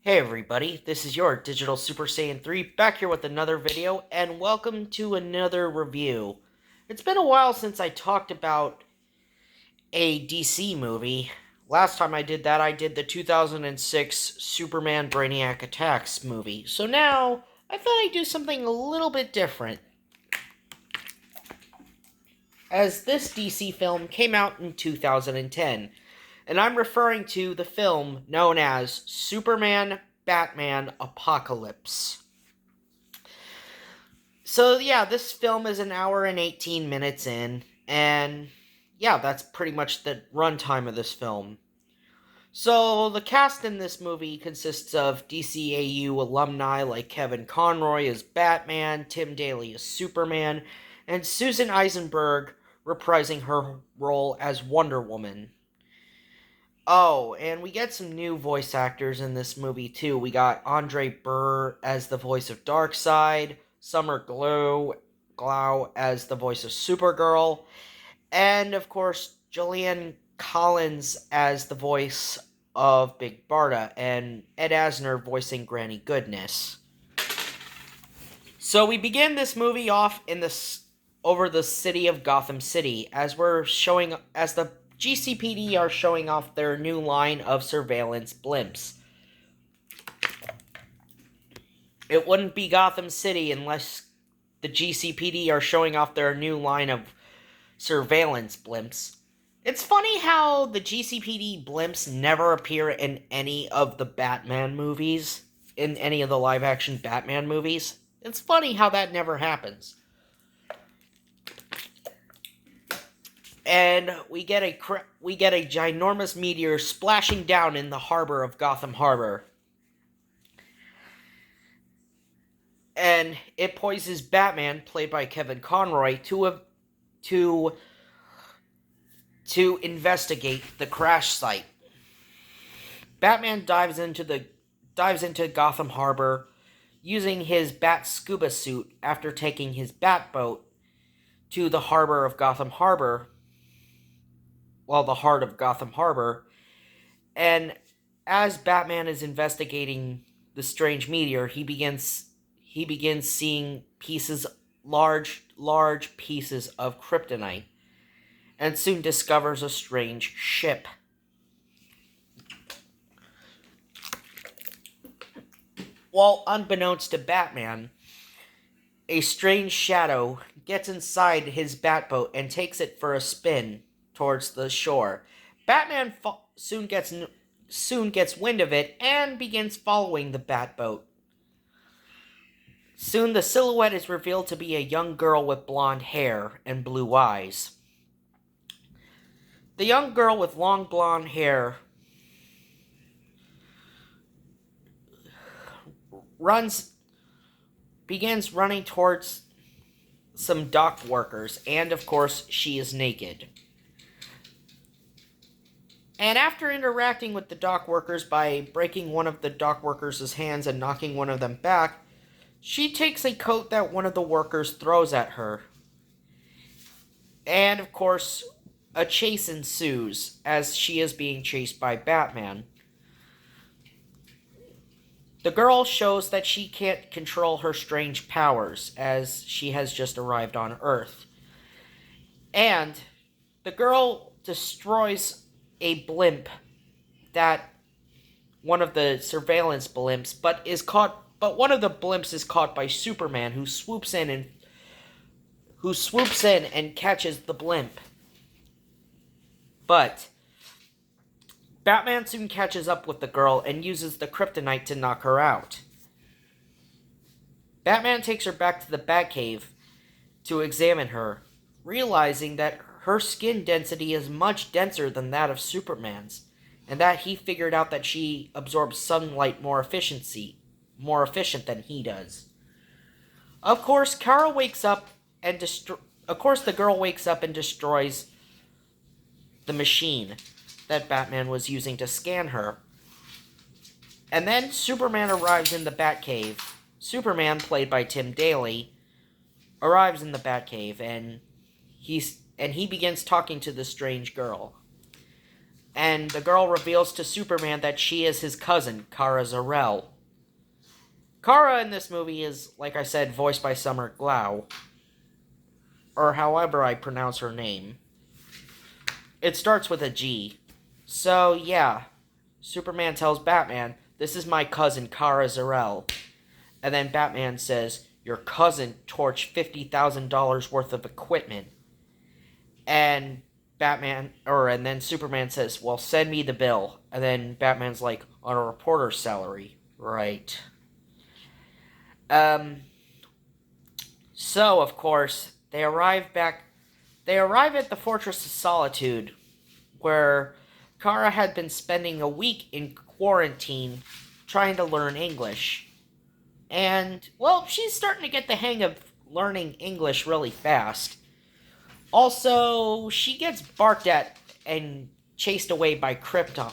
Hey everybody, this is your Digital Super Saiyan 3 back here with another video, and welcome to another review. It's been a while since I talked about a DC movie. Last time I did that, I did the 2006 Superman Brainiac Attacks movie. So now, I thought I'd do something a little bit different. As this DC film came out in 2010, and I'm referring to the film known as Superman Batman Apocalypse. So yeah, this film is an hour and 18 minutes in, and yeah, that's pretty much the runtime of this film. So the cast in this movie consists of DCAU alumni like Kevin Conroy as Batman, Tim Daly as Superman, and Susan Eisenberg reprising her role as Wonder Woman. Oh, and we get some new voice actors in this movie too. We got Andre Burr as the voice of Darkseid, Summer Glau as the voice of Supergirl, and of course Julianne Collins as the voice of Big Barda, and Ed Asner voicing Granny Goodness. So we begin this movie off in over the city of Gotham City as the GCPD are showing off their new line of surveillance blimps. It wouldn't be Gotham City unless the GCPD are showing off their new line of surveillance blimps. It's funny how the GCPD blimps never appear in any of the Batman movies, in any of the live-action Batman movies. It's funny how that never happens. And we get a ginormous meteor splashing down in the harbor of Gotham Harbor. And it poises Batman, played by Kevin Conroy, to investigate the crash site. Batman dives into Gotham Harbor using his bat scuba suit after taking his bat boat to the harbor of Gotham Harbor. Well, the heart of Gotham Harbor. And as Batman is investigating the strange meteor, he begins seeing large pieces of kryptonite, and soon discovers a strange ship. While unbeknownst to Batman, a strange shadow gets inside his Batboat and takes it for a spin towards the shore. Batman soon gets wind of it and begins following the Batboat. Soon the silhouette is revealed to be a young girl with blonde hair and blue eyes. The young girl with long blonde hair begins running towards some dock workers, and of course she is naked. And after interacting with the dock workers by breaking one of the dock workers' hands and knocking one of them back, she takes a coat that one of the workers throws at her. And of course, a chase ensues as she is being chased by Batman. The girl shows that she can't control her strange powers as she has just arrived on Earth. And the girl destroys a blimp, that one of the surveillance blimps, but one of the blimps is caught by Superman, who swoops in and catches the blimp. But Batman soon catches up with the girl and uses the kryptonite to knock her out. Batman takes her back to the Batcave to examine her, realizing that her skin density is much denser than that of Superman's, and that he figured out that she absorbs sunlight more efficient than he does. Of course, the girl wakes up and destroys the machine that Batman was using to scan her. And then Superman arrives in the Batcave. Superman, played by Tim Daly, arrives in the Batcave, and he begins talking to the strange girl. and the girl reveals to Superman that she is his cousin, Kara Zor-El. Kara in this movie is, like I said, voiced by Summer Glau, or however I pronounce her name. It starts with a G. So, yeah, Superman tells Batman, "This is my cousin, Kara Zor-El." And then Batman says, "Your cousin torched $50,000 worth of equipment." And and then Superman says, "Well, send me the bill." And then Batman's like, "On a reporter's salary." Right. Um, so, of course, they arrive at the Fortress of Solitude, where Kara had been spending a week in quarantine trying to learn English. And, well, she's starting to get the hang of learning English really fast. Also, she gets barked at and chased away by Crypto.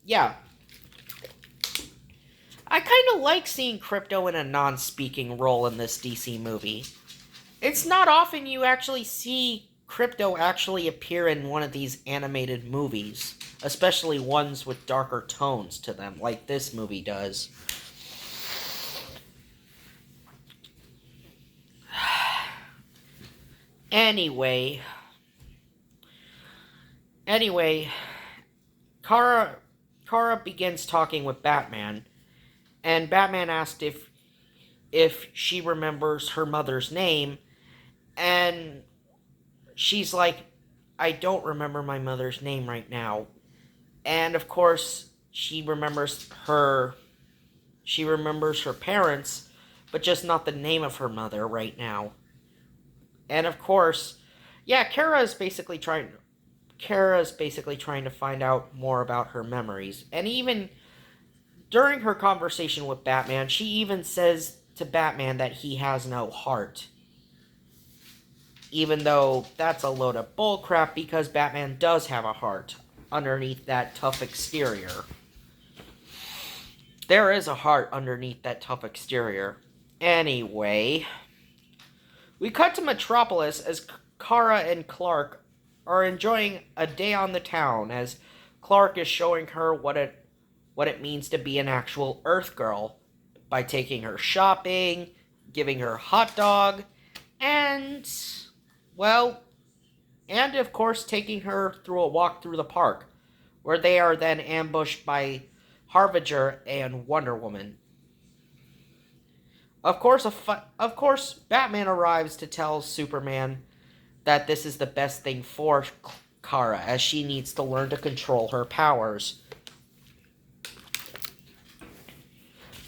Yeah. I kind of like seeing Crypto in a non-speaking role in this DC movie. It's not often you actually see Crypto actually appear in one of these animated movies, especially ones with darker tones to them, like this movie does. Anyway, Kara begins talking with Batman, and Batman asked if she remembers her mother's name, and she's like, "I don't remember my mother's name right now." And of course, she remembers her parents, but just not the name of her mother right now. And of course, yeah, Kara's basically trying to find out more about her memories. And even during her conversation with Batman, she even says to Batman that he has no heart. Even though that's a load of bullcrap, because Batman does have a heart underneath that tough exterior. There is a heart underneath that tough exterior. Anyway, we cut to Metropolis as Kara and Clark are enjoying a day on the town, as Clark is showing her what it means to be an actual Earth girl by taking her shopping, giving her a hot dog, and, well, and of course taking her through a walk through the park, where they are then ambushed by Harbinger and Wonder Woman. Of course, Batman arrives to tell Superman that this is the best thing for Kara, as she needs to learn to control her powers.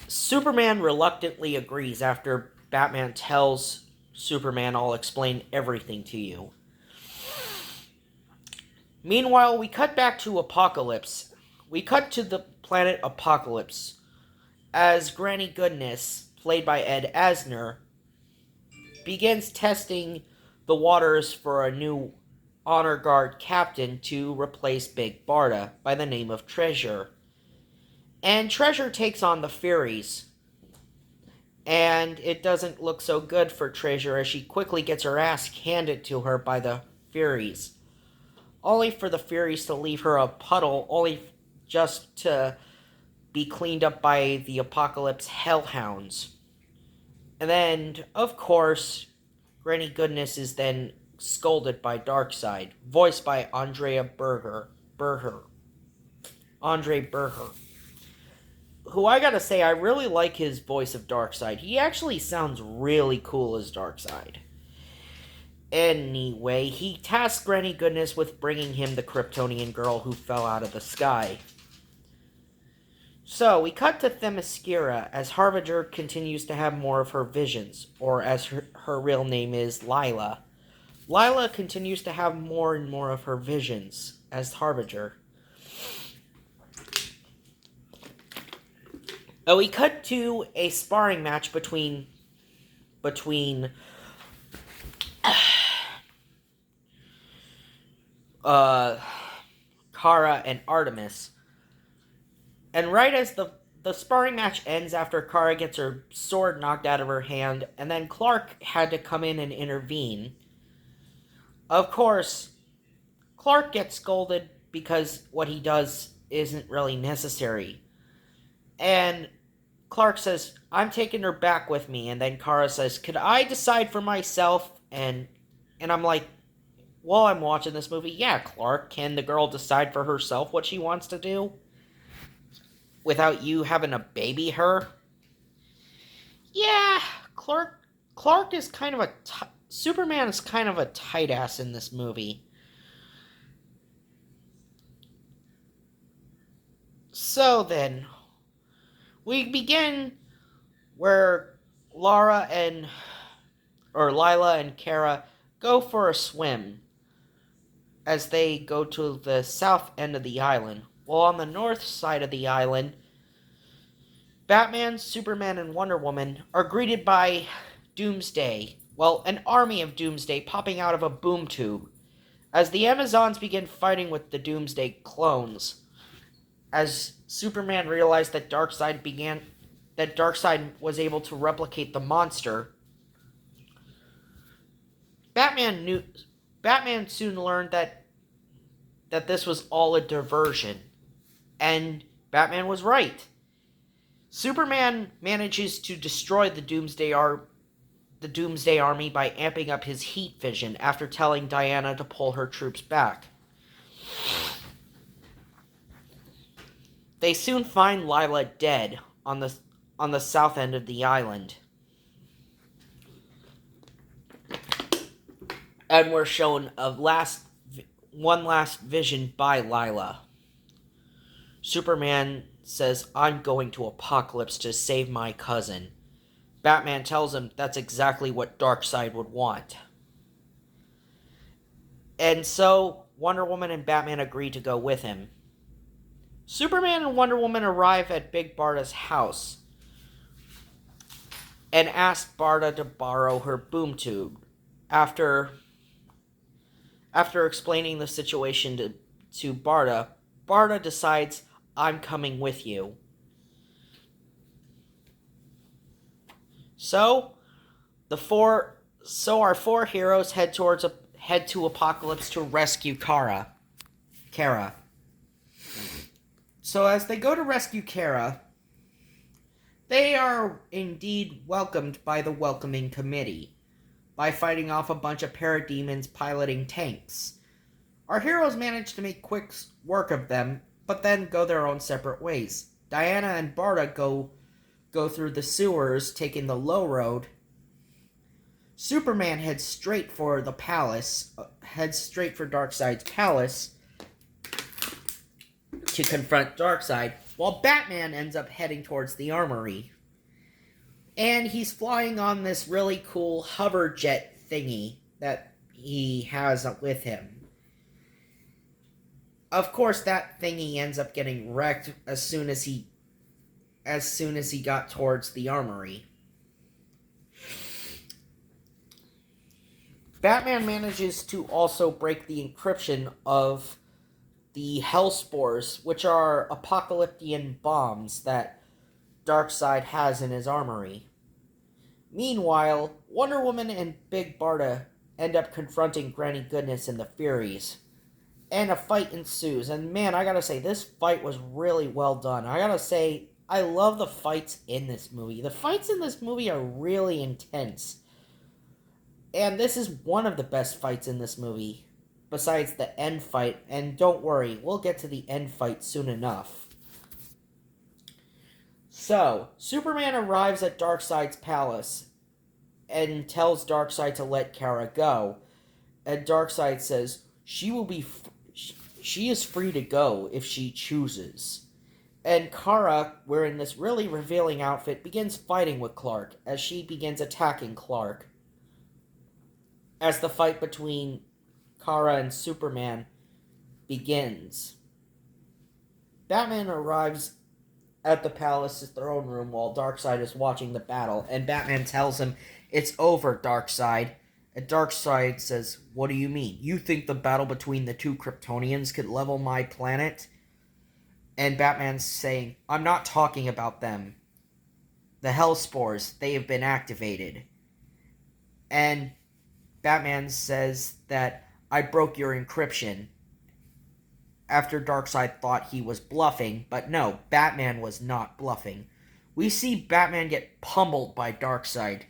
Superman reluctantly agrees after Batman tells Superman, "I'll explain everything to you." Meanwhile, we cut back to Apocalypse. We cut to the planet Apocalypse, as Granny Goodness, played by Ed Asner, begins testing the waters for a new honor guard captain to replace Big Barda by the name of Treasure. And Treasure takes on the Furies. And it doesn't look so good for Treasure, as she quickly gets her ass handed to her by the Furies. Only for the Furies to leave her a puddle, only just to be cleaned up by the Apocalypse Hellhounds. And then, of course, Granny Goodness is then scolded by Darkseid, voiced by Andre Berger. Who, I gotta say, I really like his voice of Darkseid. He actually sounds really cool as Darkseid. Anyway, he tasks Granny Goodness with bringing him the Kryptonian girl who fell out of the sky. So, we cut to Themyscira as Harbinger continues to have more of her visions, or as her real name is, Lila. Lila continues to have more and more of her visions as Harbinger. We cut to a sparring match between Kara and Artemis. And right as the sparring match ends, after Kara gets her sword knocked out of her hand, and then Clark had to come in and intervene. Of course, Clark gets scolded because what he does isn't really necessary. And Clark says, I'm taking her back with me. And then Kara says, could I decide for myself? And I'm like, while I'm watching this movie, yeah, Clark, can the girl decide for herself what she wants to do? Without you having to baby her? Yeah, Clark is kind of Superman is kind of a tight ass in this movie. So then, we begin where Lara and or Lila and Kara go for a swim as they go to the south end of the island. While on the north side of the island, Batman, Superman, and Wonder Woman are greeted by Doomsday. Well, an army of Doomsday popping out of a boom tube as the Amazons begin fighting with the Doomsday clones. As Superman realized that Darkseid was able to replicate the monster, Batman soon learned that this was all a diversion, and Batman was right. Superman manages to destroy the Doomsday Army by amping up his heat vision after telling Diana to pull her troops back. They soon find Lila dead on the south end of the island. And we're shown one last vision by Lila. Superman says, I'm going to Apocalypse to save my cousin. Batman tells him that's exactly what Darkseid would want. And so, Wonder Woman and Batman agree to go with him. Superman and Wonder Woman arrive at Big Barda's house and ask Barda to borrow her boom tube. After explaining the situation to Barda, Barda decides, I'm coming with you. So our four heroes head to Apocalypse to rescue Kara. So as they go to rescue Kara, they are indeed welcomed by the welcoming committee by fighting off a bunch of parademons piloting tanks. Our heroes manage to make quick work of them, but then go their own separate ways. Diana and Barda go through the sewers, taking the low road. Superman heads straight for Darkseid's palace to confront Darkseid, while Batman ends up heading towards the armory. And he's flying on this really cool hover jet thingy that he has with him. Of course, that thingy ends up getting wrecked as soon as he got towards the armory. Batman manages to also break the encryption of the Hellspores, which are apocalyptic bombs that Darkseid has in his armory. Meanwhile, Wonder Woman and Big Barda end up confronting Granny Goodness and the Furies, and a fight ensues. And man, I gotta say, this fight was really well done. I gotta say, I love the fights in this movie. The fights in this movie are really intense. And this is one of the best fights in this movie, besides the end fight. And don't worry, we'll get to the end fight soon enough. So, Superman arrives at Darkseid's palace and tells Darkseid to let Kara go. And Darkseid says she is free to go if she chooses. And Kara, wearing this really revealing outfit, begins fighting with Clark as she begins attacking Clark. As the fight between Kara and Superman begins, Batman arrives at the palace's throne room while Darkseid is watching the battle, and Batman tells him, "It's over, Darkseid." And Darkseid says, "What do you mean? You think the battle between the two Kryptonians could level my planet?" And Batman's saying, "I'm not talking about them. The Hellspores, they have been activated." And Batman says that, "I broke your encryption." after Darkseid thought he was bluffing, but no, Batman was not bluffing. We see Batman get pummeled by Darkseid.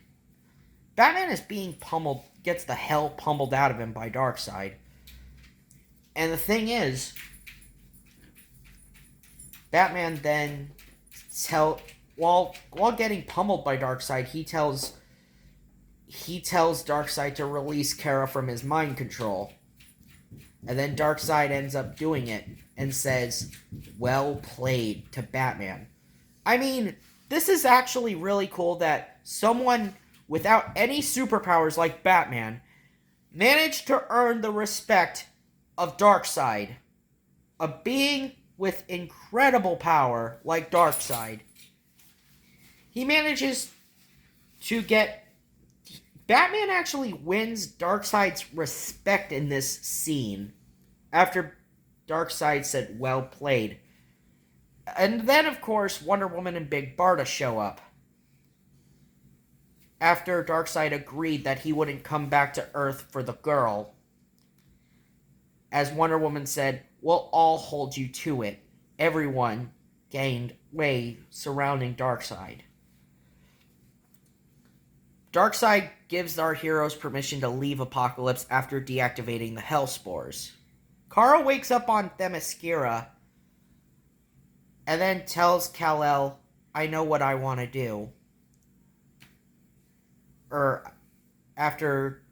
Batman is being pummeled, gets the hell pummeled out of him by Darkseid. And the thing is, Batman then while getting pummeled by Darkseid, he tells Darkseid to release Kara from his mind control. And then Darkseid ends up doing it and says, "Well played," to Batman. I mean, this is actually really cool that someone without any superpowers like Batman managed to earn the respect of Darkseid. A being with incredible power like Darkseid. He manages to get... Batman actually wins Darkseid's respect in this scene after Darkseid said, "Well played." And then, of course, Wonder Woman and Big Barda show up. After Darkseid agreed that he wouldn't come back to Earth for the girl. As Wonder Woman said, "We'll all hold you to it." Everyone gained way surrounding Darkseid. Darkseid gives our heroes permission to leave Apokolips after deactivating the Hellspores. Kara wakes up on Themyscira and then tells Kal-El, "I know what I want to do." After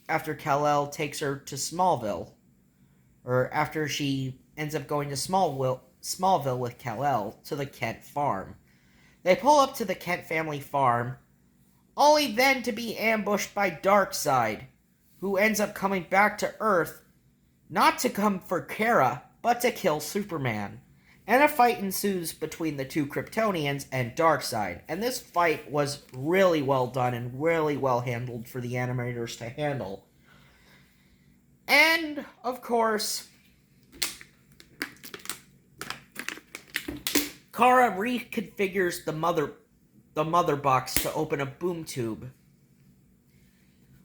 Kal-El takes her to Smallville. After she ends up going to Smallville with Kal-El to the Kent farm. They pull up to the Kent family farm, only then to be ambushed by Darkseid, who ends up coming back to Earth, not to come for Kara, but to kill Superman. And a fight ensues between the two Kryptonians and Darkseid. And this fight was really well done and really well handled for the animators to handle. And, of course, Kara reconfigures the mother box to open a boom tube,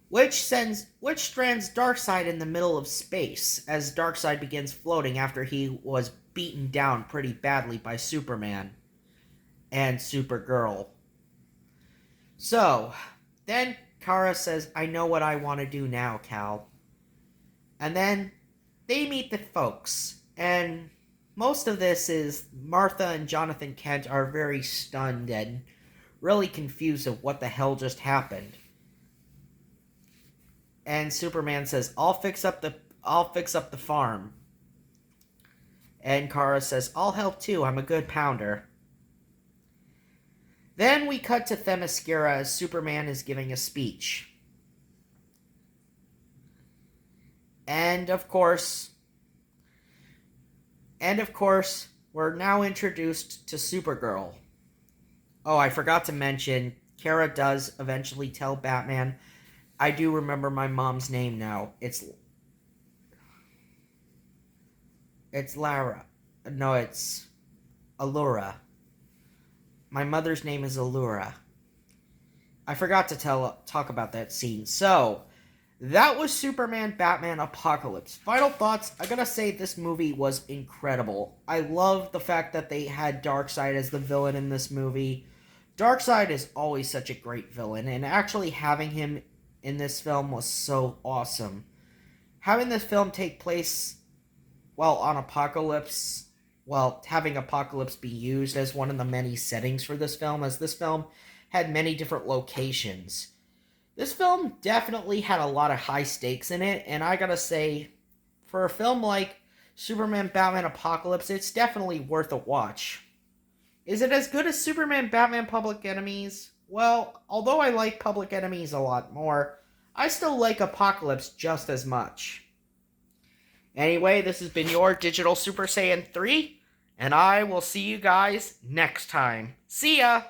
which strands Darkseid in the middle of space as Darkseid begins floating after he was beaten down pretty badly by Superman and Supergirl. So, then Kara says, "I know what I want to do now, Kal." And then they meet the folks, and most of this is Martha and Jonathan Kent are very stunned and really confused of what the hell just happened. And Superman says, I'll fix up the farm." And Kara says, "I'll help too, I'm a good pounder." Then we cut to Themyscira as Superman is giving a speech. And of course, we're now introduced to Supergirl. Oh, I forgot to mention, Kara does eventually tell Batman, "I do remember my mom's name now. It's Lara. No, it's Allura. My mother's name is Allura." I forgot to talk about that scene. So, that was Superman, Batman, Apokolips. Final thoughts, I gotta say this movie was incredible. I love the fact that they had Darkseid as the villain in this movie. Darkseid is always such a great villain, and actually having him in this film was so awesome. Having this film take place, on Apokolips, having Apokolips be used as one of the many settings for this film, as this film had many different locations. This film definitely had a lot of high stakes in it, and I gotta say, for a film like Superman, Batman, Apokolips, it's definitely worth a watch. Is it as good as Superman, Batman, Public Enemies? Well, although I like Public Enemies a lot more, I still like Apokolips just as much. Anyway, this has been your Digital Super Saiyan 3, and I will see you guys next time. See ya!